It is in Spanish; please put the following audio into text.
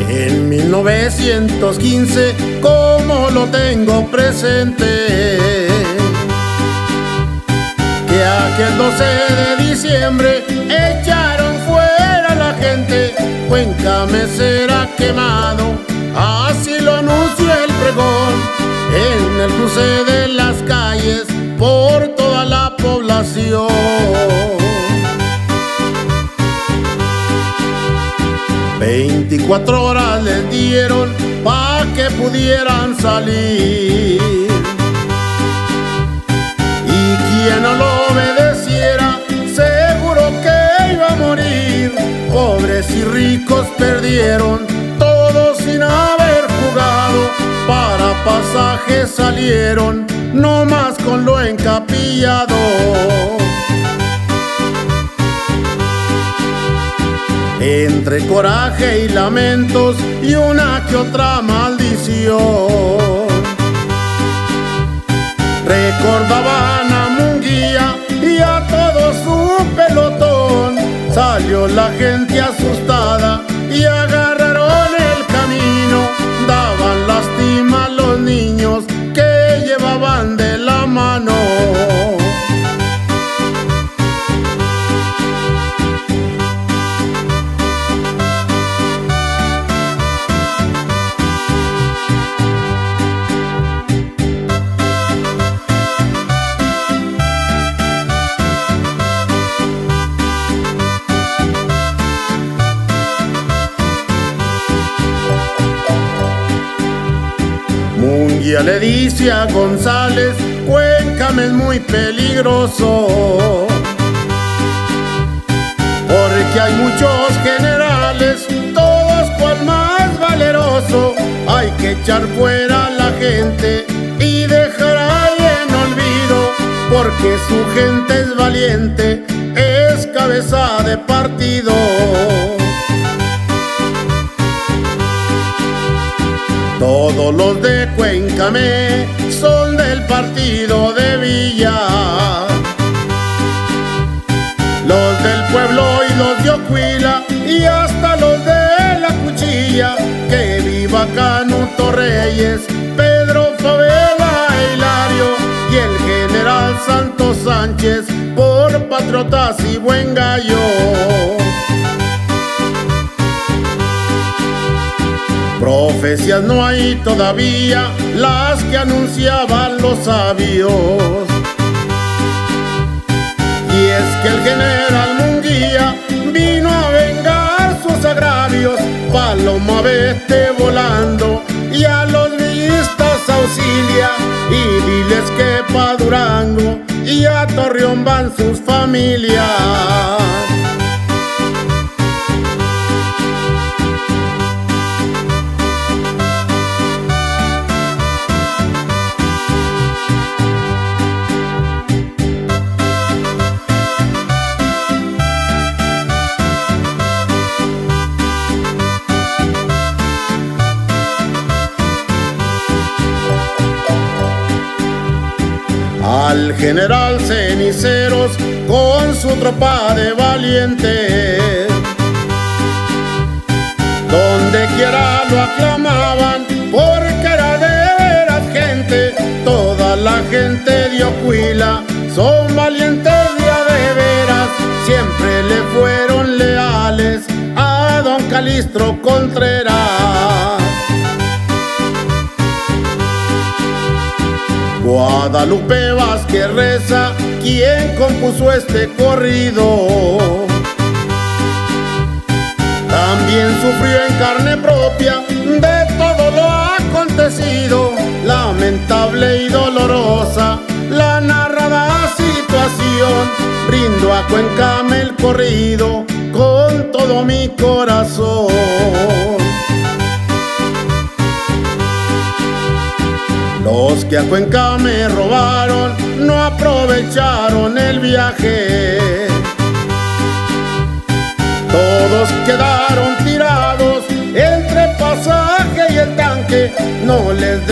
En 1915, como lo tengo presente, que aquel 12 de diciembre echaron fuera a la gente. Cuéncame será quemado, así lo anunció el pregón, en el cruce de las calles por toda la población. 24 horas les dieron pa' que pudieran salir, y quien no lo obedeciera seguro que iba a morir. Pobres y ricos perdieron todos sin haber jugado, para pasaje salieron no más con lo encapillado. Entre coraje y lamentos y una que otra maldición, recordaban a Munguía y a todo su pelotón. Salió la gente asustada y agarraron el camino, daban lástima a los niños que llevaban de la mano. Munguía le dice a González: Cuéncame es muy peligroso, porque hay muchos generales, todos cual más valeroso. Hay que echar fuera a la gente y dejar ahí en olvido, porque su gente es valiente, es cabeza de partido. Todos los de Cuéncame son del partido de Villa, los del pueblo y los de Ocuila, y hasta los de la Cuchilla. Que viva Canuto Reyes, Pedro Favela e Hilario, y el general Santos Sánchez, por patriotas y buen gallo. Profecías no hay todavía, las que anunciaban los sabios, y es que el general Munguía vino a vengar sus agravios. Paloma vete volando y a los villistas auxilia, y diles que pa' Durango y a Torreón van sus familias. Al general Ceniceros con su tropa de valientes, donde quiera lo aclamaban, porque era de veras gente. Toda la gente de Ocuila son valientes de veras, siempre le fueron leales a don Calistro Contreras. Guadalupe Vázquez Reza, quien compuso este corrido, también sufrió en carne propia de todo lo acontecido. Lamentable y dolorosa la narrada situación, brindo a Cuéncame el corrido con todo mi corazón. Los que a Cuéncame robaron no aprovecharon el viaje. Todos quedaron tirados entre pasaje y el tanque, no les